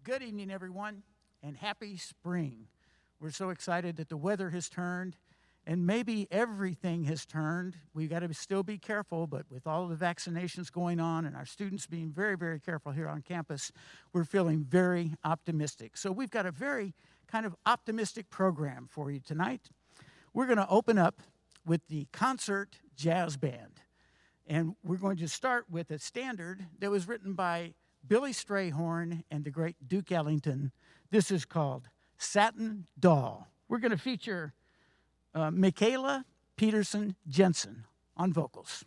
Good evening, everyone, and happy spring. We're so excited that the weather has turned, and maybe everything has turned. We've got to still be careful, but with all of the vaccinations going on and our students being very, very careful here on campus, we're feeling very optimistic. So we've got a very kind of optimistic program for you tonight. We're going to open up with the Concert Jazz Band, and we're going to start with a standard that was written by Billy Strayhorn and the great Duke Ellington. This is called Satin Doll. We're going to feature Michaela Peterson Jensen on vocals.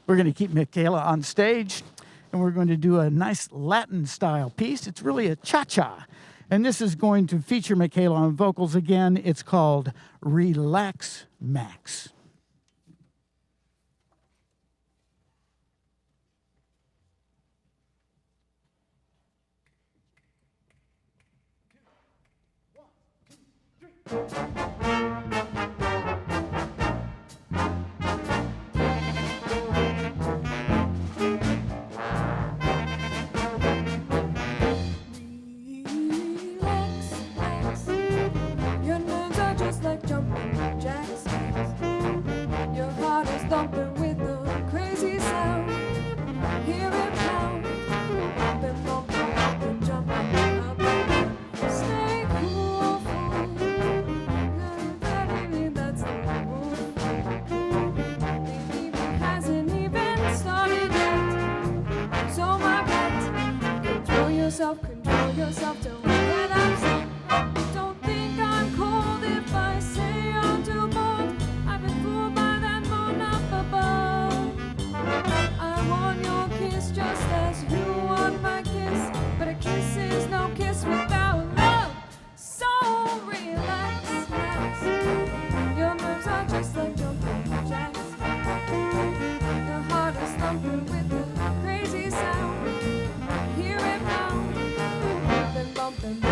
We're going to keep Michaela on stage, and we're going to do a nice Latin-style piece. It's really a cha-cha, and this is going to feature Michaela on vocals again. It's called Relax Max. Control yourself, don't relax. Don't think I'm cold if I say I'm too bold. I've been fooled by that moon up above. I want your kiss just as you want my kiss, but a kiss is no kiss without love. So relax, relax. Your nerves are just like jumping jacks. Your heart is thumping with a crazy sound. Hear it now. Then bump and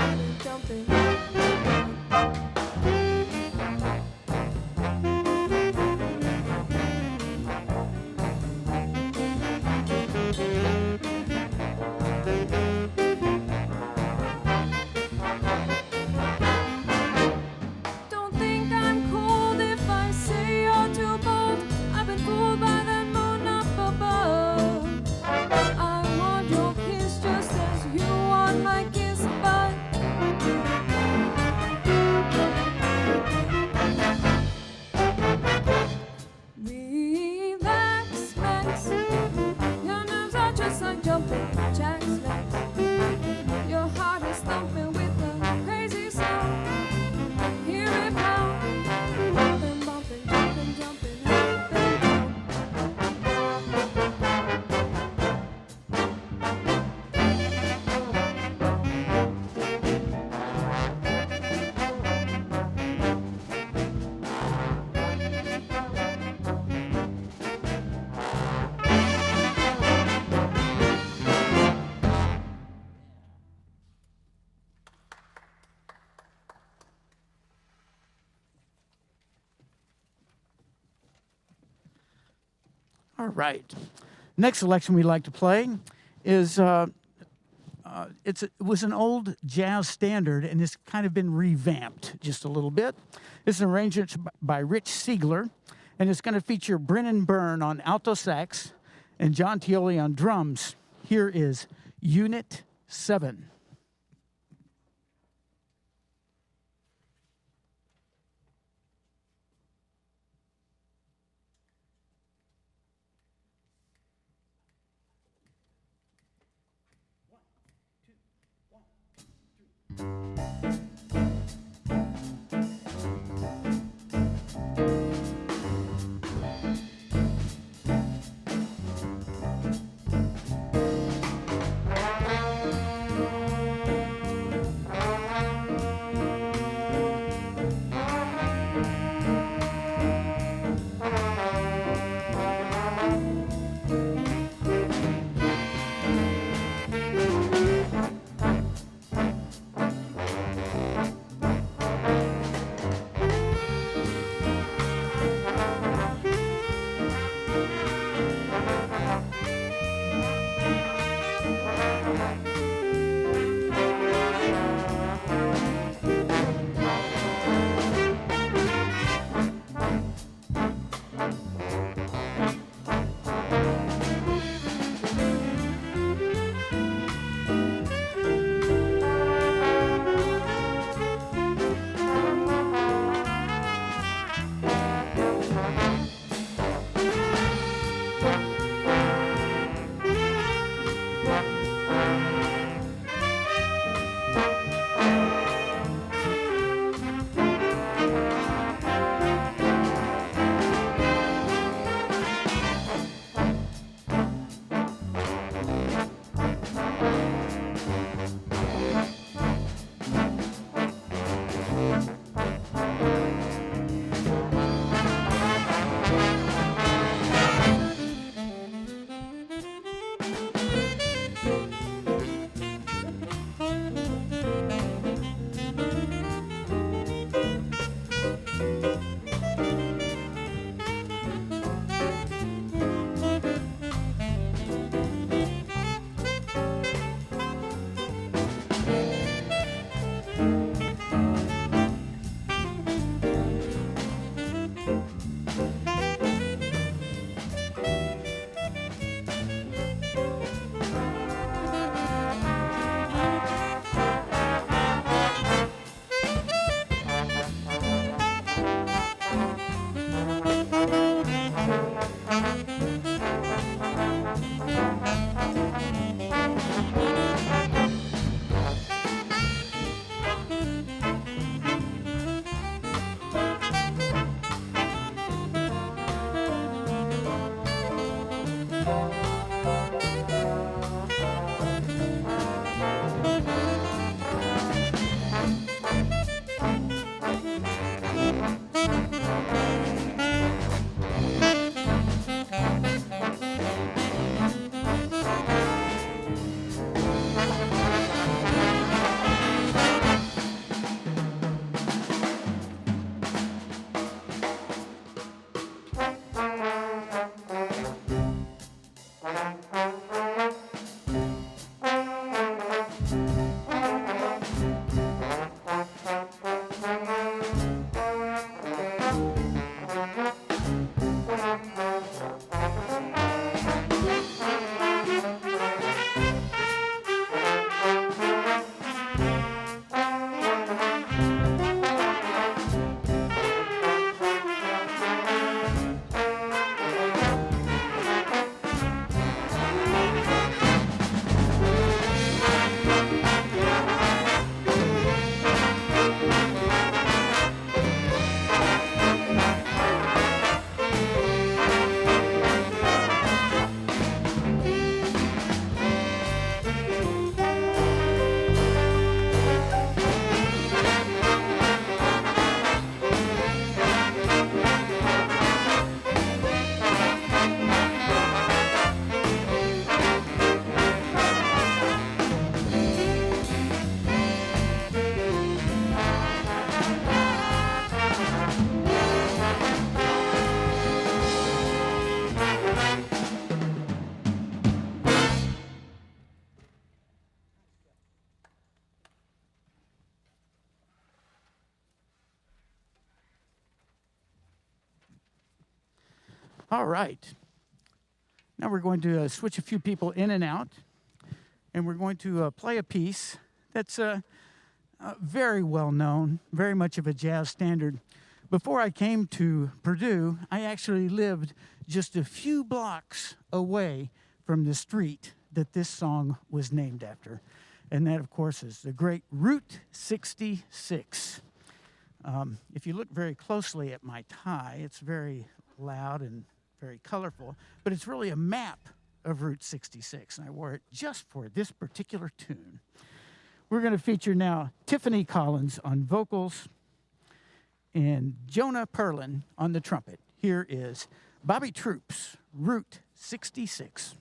All right. Next selection we'd like to play is it was an old jazz standard, and it's kind of been revamped just a little bit. It's an arrangement by Rich Siegler, and it's going to feature Brennan Byrne on alto sax and John Tioli on drums. Here is Unit 7. All right. Now we're going to switch a few people in and out, and we're going to play a piece that's very well known, very much of a jazz standard. Before I came to Purdue, I actually lived just a few blocks away from the street that this song was named after. And that, of course, is the great Route 66. If you look very closely at my tie, it's very loud and very colorful, but it's really a map of Route 66, and I wore it just for this particular tune. We're going to feature now Tiffany Collins on vocals and Jonah Perlin on the trumpet. Here is Bobby Troop's Route 66.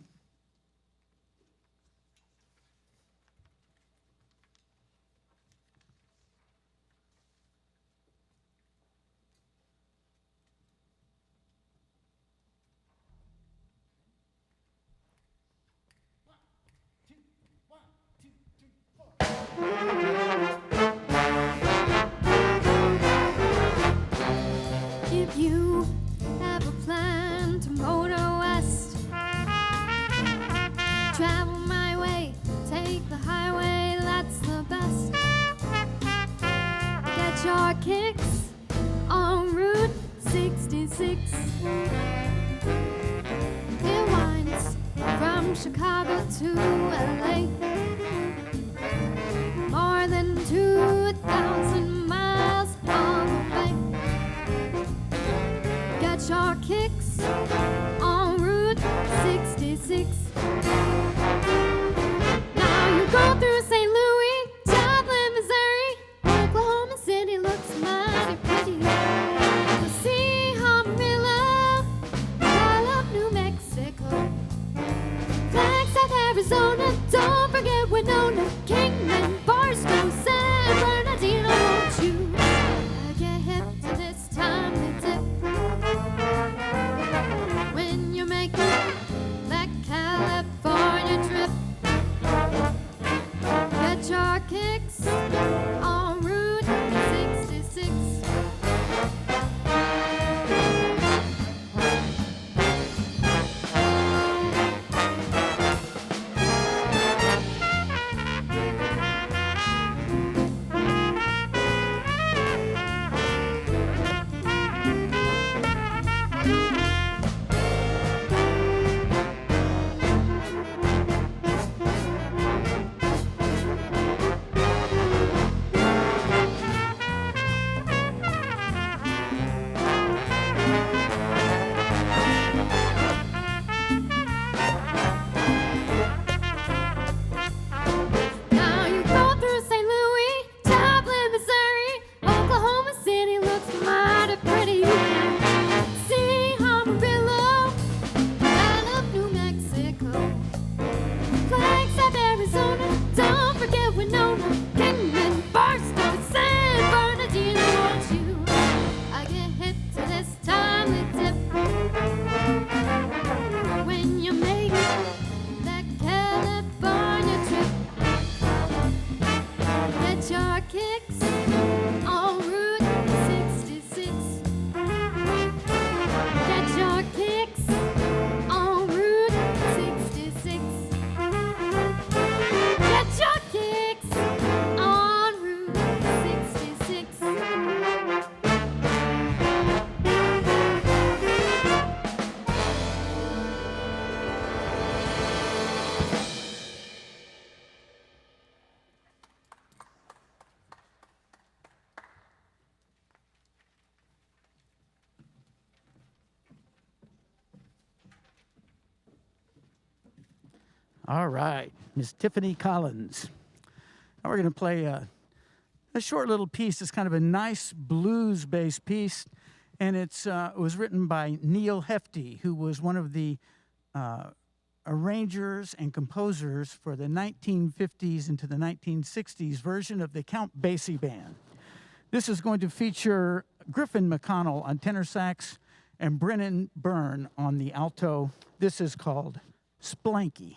If you have a plan to motor west, travel my way, take the highway, that's the best. Get your kicks on Route 66. It winds from Chicago to LA, more than 2,000 miles all the way. Get your kicks on Route 66. Now you go through St. Louis, Joplin, Missouri, Oklahoma City looks mighty pretty. The sea, Amarillo, Gallup, New Mexico, Flagstaff, Arizona, don't forget Winona, Kingman, Barstow, San Bernardino. Won't you get hip to this timely tip when you're making that California trip? Get your kicks on Route 66. Now you go through St. Louis, Joplin, Missouri, Oklahoma City looks mighty pretty. You can see Amarillo, Gallup, New Mexico, Flagstaff, Arizona, don't forget Winona, Kingman, Barstow, San Bernardino. Won't you get hip to this timely tip when you make that California trip? Get your kicks on Route 66. Get your kicks on Route 66. Get your kicks on Route 66. All right, Miss Tiffany Collins. Now we're going to play a short little piece. It's kind of a nice blues-based piece, and it was written by Neil Hefti, who was one of the arrangers and composers for the 1950s into the 1960s version of the Count Basie Band. This is going to feature Griffin McConnell on tenor sax and Brennan Byrne on the alto. This is called Splanky.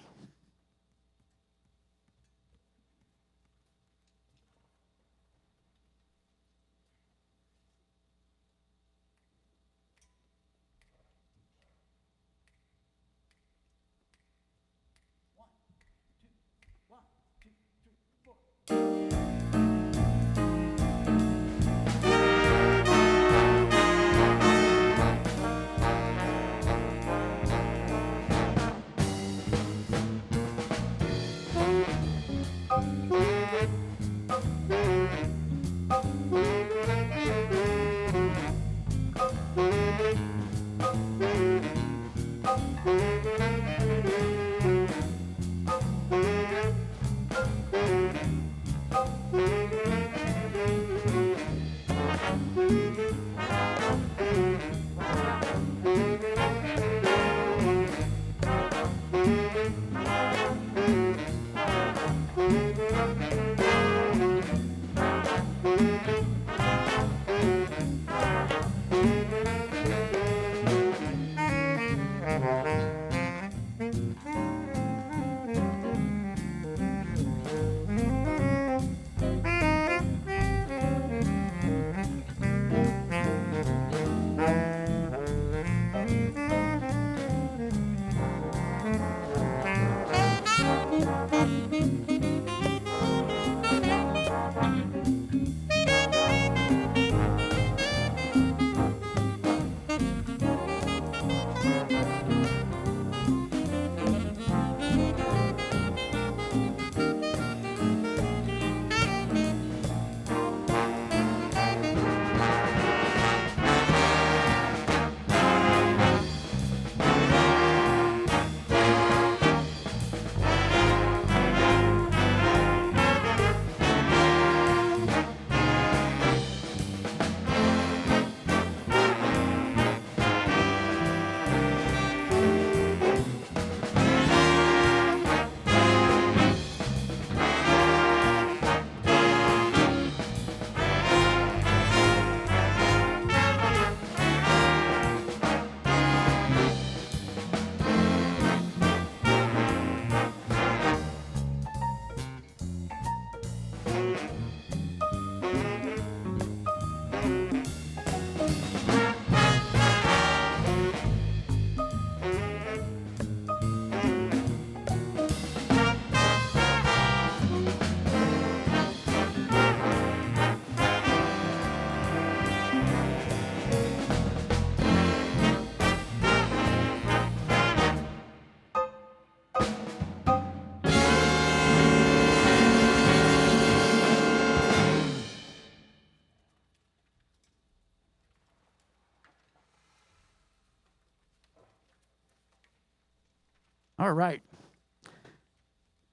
All right.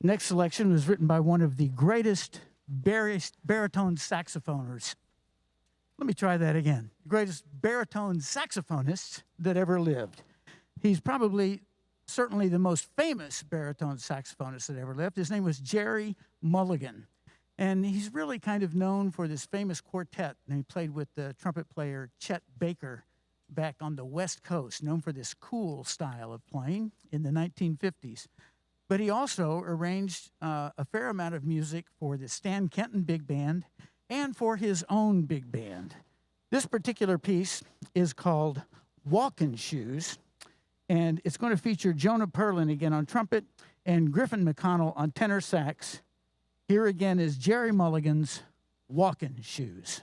Next selection was written by one of the greatest baritone saxophoners. Let me try that again. The greatest baritone saxophonist that ever lived. He's probably, certainly the most famous baritone saxophonist that ever lived. His name was Jerry Mulligan. And he's really kind of known for this famous quartet. And he played with the trumpet player Chet Baker back on the West Coast, known for this cool style of playing in the 1950s. But he also arranged a fair amount of music for the Stan Kenton Big Band and for his own big band. This particular piece is called Walkin' Shoes, and it's going to feature Jonah Perlin again on trumpet and Griffin McConnell on tenor sax. Here again is Jerry Mulligan's Walkin' Shoes.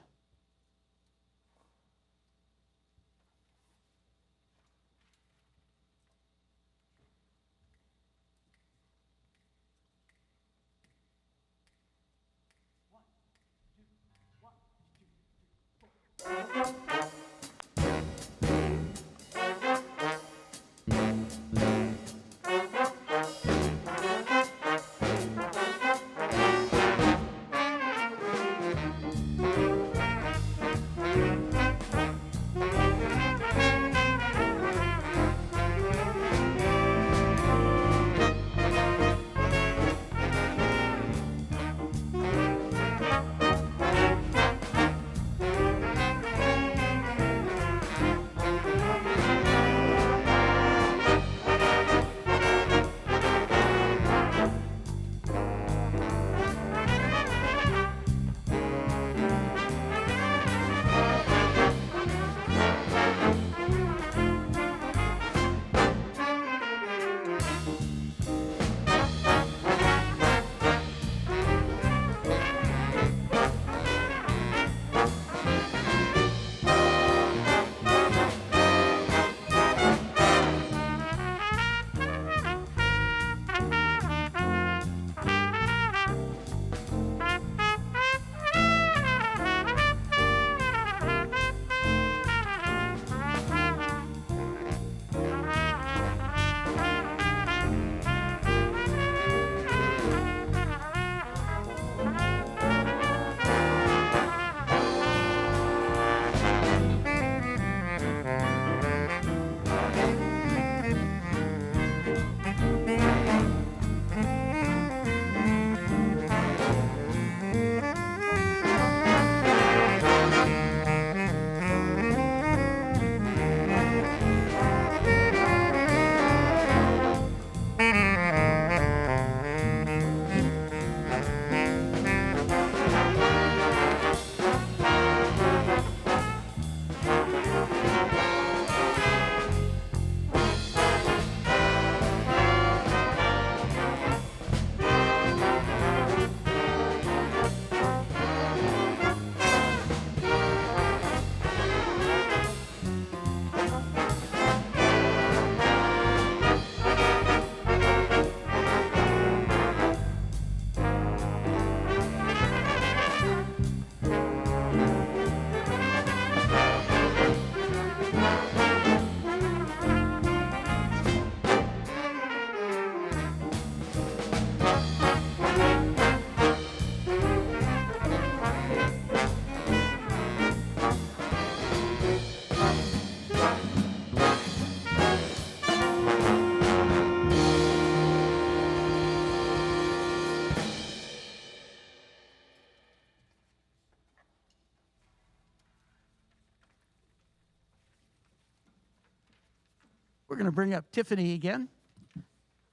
We're going to bring up Tiffany again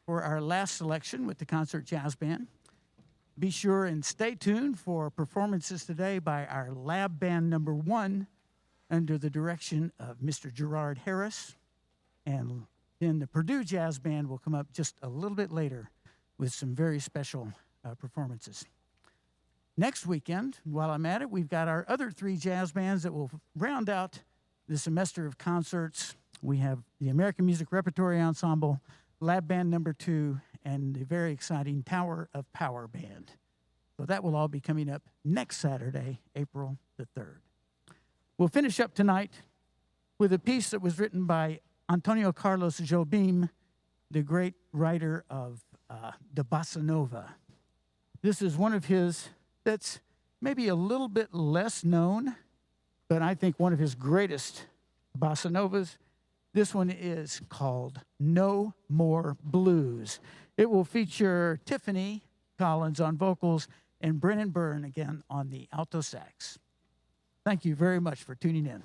for our last selection with the Concert Jazz Band. Be sure and stay tuned for performances today by our Lab Band number 1 under the direction of Mr. Gerard Harris. And then the Purdue Jazz Band will come up just a little bit later with some very special performances. Next weekend, while I'm at it, we've got our other 3 jazz bands that will round out the semester of concerts. We have the American Music Repertory Ensemble, Lab Band number 2, and the very exciting Tower of Power Band. So that will all be coming up next Saturday, April the 3rd. We'll finish up tonight with a piece that was written by Antonio Carlos Jobim, the great writer of the Bossa Nova. This is one of his that's maybe a little bit less known, but I think one of his greatest bossa novas. This one is called No More Blues. It will feature Tiffany Collins on vocals and Brennan Byrne again on the alto sax. Thank you very much for tuning in.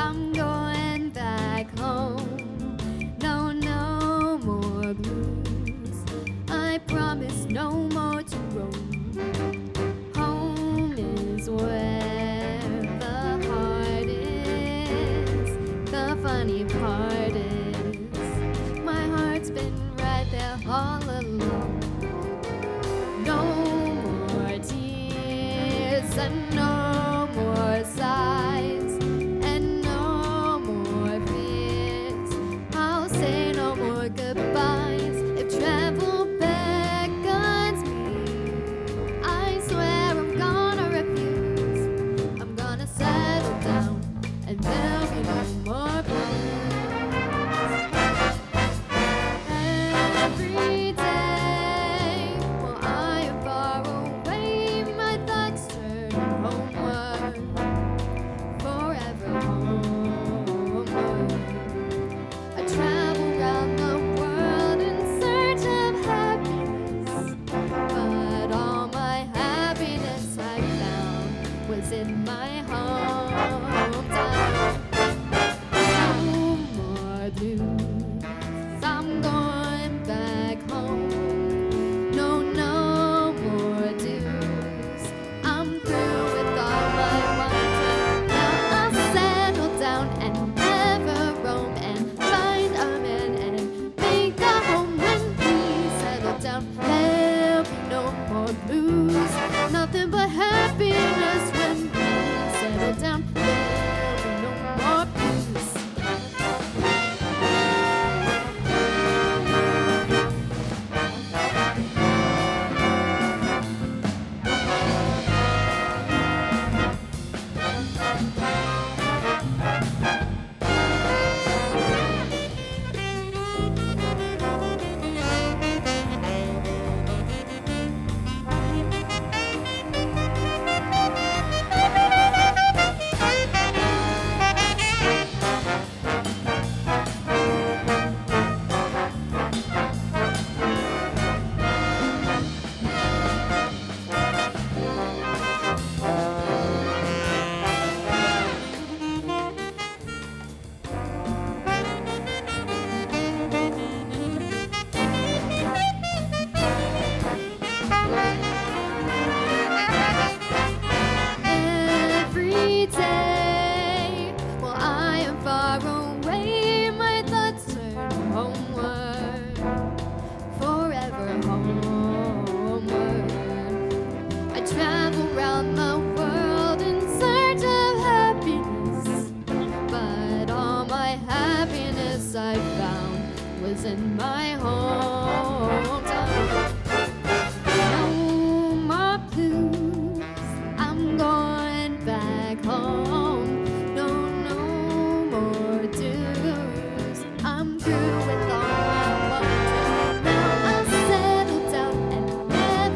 I'm going back home. No, no more blues. I promise no more to roam. Home is where the heart is. The funny part is my heart's been right there all along. No more tears and no more sighs. Goodbyes, if travel beckons me, I swear I'm gonna refuse. I'm gonna settle down, and there'll be no more blues. Every day, while I am far away, my thoughts turn homeward, forever homeward. I travel round the in my hometown. No more blues. I'm going back home. No, no more dues. I'm through with all my wandering. Now I'll settle down and never roam and find a man and make a home. When we settle down, there'll be no more blues. Nothing but happiness. Down, there'll be no more blues. In my hometown. No more blues. I'm going back home. No, no more dues. I'm through with all I want. Now I'll settle down and never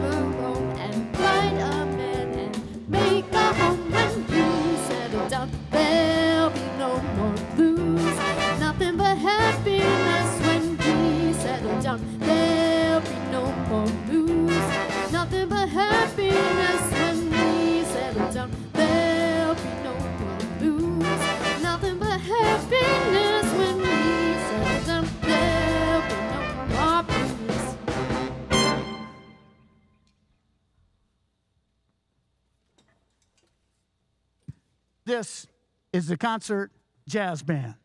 there'll be no more blues. Nothing but happiness when we settle down. There'll be no more blues. Nothing but happiness when we settle down. There'll be no more blues. Nothing but happiness when we settle down. There'll be no more blues. This is the Concert Jazz Band.